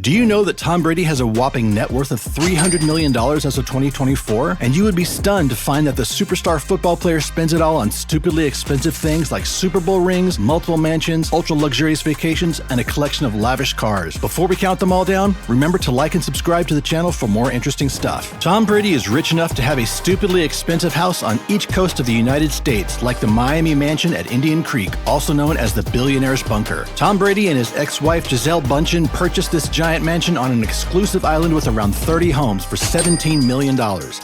Do you know that Tom Brady has a whopping net worth of $300 million as of 2024? And you would be stunned to find that the superstar football player spends it all on stupidly expensive things like Super Bowl rings, multiple mansions, ultra-luxurious vacations, and a collection of lavish cars. Before we count them all down, remember to like and subscribe to the channel for more interesting stuff. Tom Brady is rich enough to have a stupidly expensive house on each coast of the United States, like the Miami mansion at Indian Creek, also known as the Billionaire's Bunker. Tom Brady and his ex-wife Gisele Bündchen purchased this giant mansion on an exclusive island with around 30 homes for $17 million.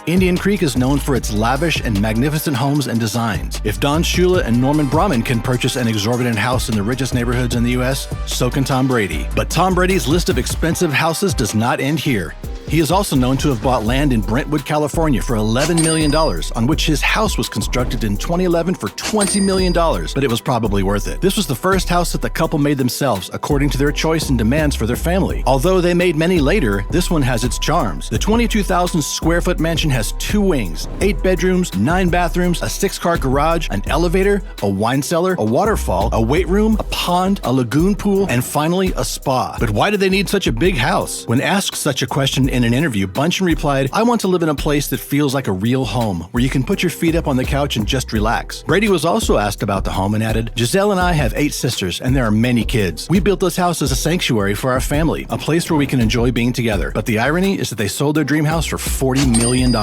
Indian Creek is known for its lavish and magnificent homes and designs. If Don Shula and Norman Brahman can purchase an exorbitant house in the richest neighborhoods in the U.S., so can Tom Brady. But Tom Brady's list of expensive houses does not end here. He is also known to have bought land in Brentwood, California for $11 million, on which his house was constructed in 2011 for $20 million, but it was probably worth it. This was the first house that the couple made themselves, according to their choice and demands for their family. Although they made many later, this one has its charms. The 22,000 square foot mansion has 2 wings, 8 bedrooms, 9 bathrooms, a 6-car garage, an elevator, a wine cellar, a waterfall, a weight room, a pond, a lagoon pool, and finally a spa. But why do they need such a big house? When asked such a question in an interview, Bündchen replied, "I want to live in a place that feels like a real home, where you can put your feet up on the couch and just relax." Brady was also asked about the home and added, "Gisele and I have 8 sisters, and there are many kids. We built this house as a sanctuary for our family, a place where we can enjoy being together. But the irony is that they sold their dream house for $40 million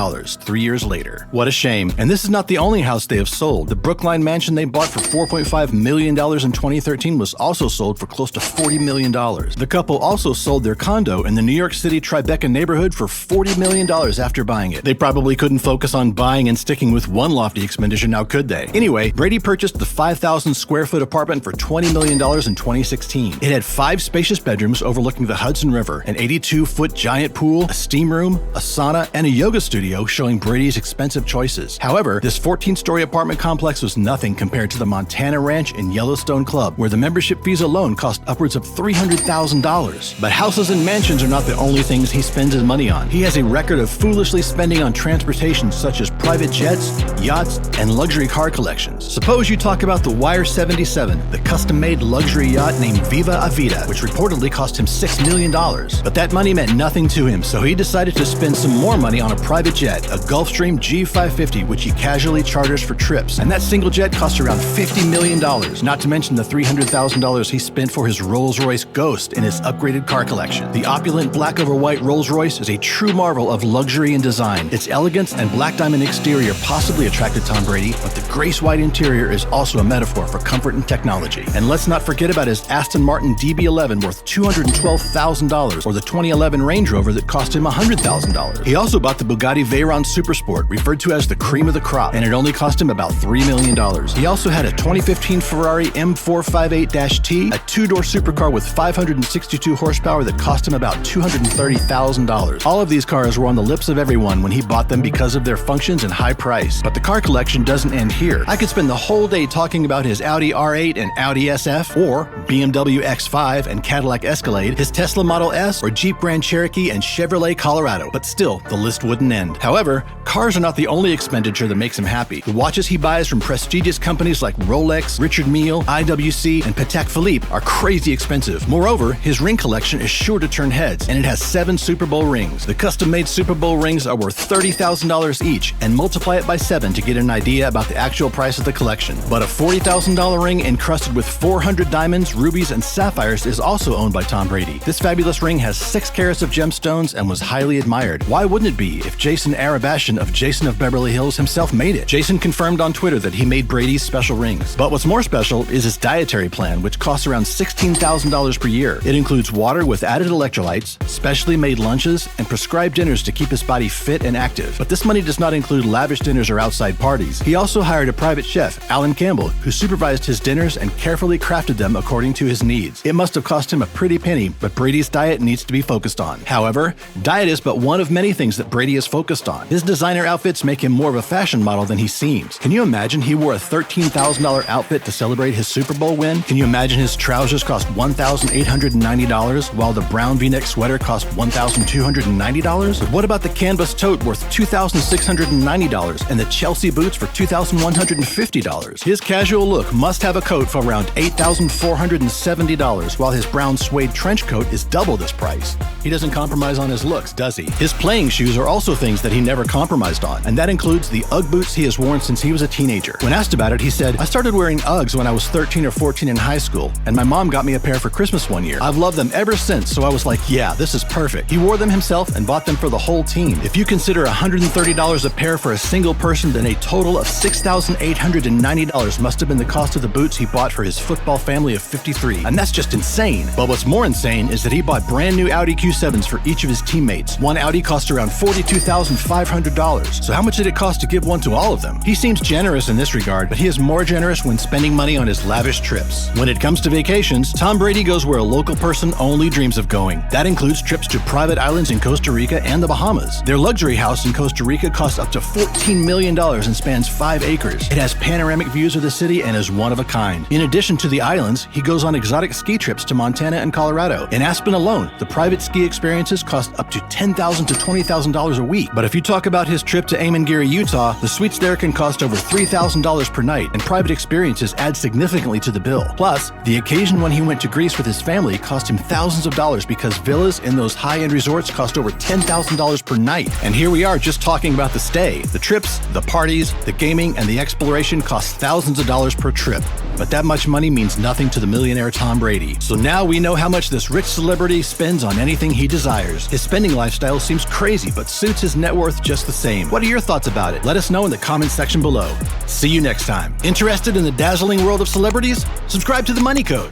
3 years later. What a shame. And this is not the only house they have sold. The Brookline mansion they bought for $4.5 million in 2013 was also sold for close to $40 million. The couple also sold their condo in the New York City Tribeca neighborhood for $40 million after buying it. They probably couldn't focus on buying and sticking with one lofty expenditure, now could they? Anyway, Brady purchased the 5,000 square foot apartment for $20 million in 2016. It had 5 spacious bedrooms overlooking the Hudson River, an 82-foot giant pool, a steam room, a sauna, and a yoga studio, showing Brady's expensive choices. However, this 14-story apartment complex was nothing compared to the Montana Ranch and Yellowstone Club, where the membership fees alone cost upwards of $300,000. But houses and mansions are not the only things he spends his money on. He has a record of foolishly spending on transportation such as private jets, yachts, and luxury car collections. Suppose you talk about the Wire 77, the custom-made luxury yacht named Viva Avida, which reportedly cost him $6 million. But that money meant nothing to him, so he decided to spend some more money on a private jet, a Gulfstream G550, which he casually charters for trips. And that single jet cost around $50 million, not to mention the $300,000 he spent for his Rolls-Royce Ghost in his upgraded car collection. The opulent black over white Rolls-Royce is a true marvel of luxury and design. Its elegance and black diamond exterior possibly attracted Tom Brady, but the grace white interior is also a metaphor for comfort and technology. And let's not forget about his Aston Martin DB11 worth $212,000, or the 2011 Range Rover that cost him $100,000. He also bought the Bugatti Veyron Supersport, referred to as the cream of the crop, and it only cost him about $3 million. He also had a 2015 Ferrari M458-T, a 2-door supercar with 562 horsepower that cost him about $230,000. All of these cars were on the lips of everyone when he bought them because of their functions and high price. But the car collection doesn't end here. I could spend the whole day talking about his Audi R8 and Audi SF, or BMW X5 and Cadillac Escalade, his Tesla Model S, or Jeep Grand Cherokee and Chevrolet Colorado. But still, the list wouldn't end. However, cars are not the only expenditure that makes him happy. The watches he buys from prestigious companies like Rolex, Richard Mille, IWC, and Patek Philippe are crazy expensive. Moreover, his ring collection is sure to turn heads, and it has 7 Super Bowl rings. The custom-made Super Bowl rings are worth $30,000 each, and multiply it by 7 to get an idea about the actual price of the collection. But a $40,000 ring encrusted with 400 diamonds, rubies, and sapphires is also owned by Tom Brady. This fabulous ring has 6 carats of gemstones and was highly admired. Why wouldn't it be if Jason Arabashian of Jason of Beverly Hills himself made it? Jason confirmed on Twitter that he made Brady's special rings. But what's more special is his dietary plan, which costs around $16,000 per year. It includes water with added electrolytes, specially made lunches, and prescribed dinners to keep his body fit and active. But this money does not include lavish dinners or outside parties. He also hired a private chef, Alan Campbell, who supervised his dinners and carefully crafted them according to his needs. It must have cost him a pretty penny, but Brady's diet needs to be focused on. However, diet is but one of many things that Brady is focused on. His designer outfits make him more of a fashion model than he seems. Can you imagine he wore a $13,000 outfit to celebrate his Super Bowl win? Can you imagine his trousers cost $1,890, while the brown V-neck sweater cost $1,200? $2,290? But what about the canvas tote worth $2,690 and the Chelsea boots for $2,150? His casual look must have a coat for around $8,470, while his brown suede trench coat is double this price. He doesn't compromise on his looks, does he? His playing shoes are also things that he never compromised on, and that includes the Ugg boots he has worn since he was a teenager. When asked about it, he said, "I started wearing Uggs when I was 13 or 14 in high school, and my mom got me a pair for Christmas one year. I've loved them ever since, so I was like, yeah, this is perfect." He wore them himself and bought them for the whole team. If you consider $130 a pair for a single person, then a total of $6,890 must have been the cost of the boots he bought for his football family of 53. And that's just insane. But what's more insane is that he bought brand new Audi Q7s for each of his teammates. One Audi cost around $42,500. So how much did it cost to give one to all of them? He seems generous in this regard, but he is more generous when spending money on his lavish trips. When it comes to vacations, Tom Brady goes where a local person only dreams of going. That includes trips to private islands in Costa Rica and the Bahamas. Their luxury house in Costa Rica costs up to $14 million and spans 5 acres. It has panoramic views of the city and is one of a kind. In addition to the islands, he goes on exotic ski trips to Montana and Colorado. In Aspen alone, the private ski experiences cost up to $10,000 to $20,000 a week. But if you talk about his trip to Amangiri, Utah, the suites there can cost over $3,000 per night, and private experiences add significantly to the bill. Plus, the occasion when he went to Greece with his family cost him thousands of dollars because villas in those high-end resorts cost over $10,000 per night. And here we are just talking about the stay. The trips, the parties, the gaming, and the exploration cost thousands of dollars per trip. But that much money means nothing to the millionaire Tom Brady. So now we know how much this rich celebrity spends on anything he desires. His spending lifestyle seems crazy, but suits his net worth just the same. What are your thoughts about it? Let us know in the comments section below. See you next time. Interested in the dazzling world of celebrities? Subscribe to The Money Code.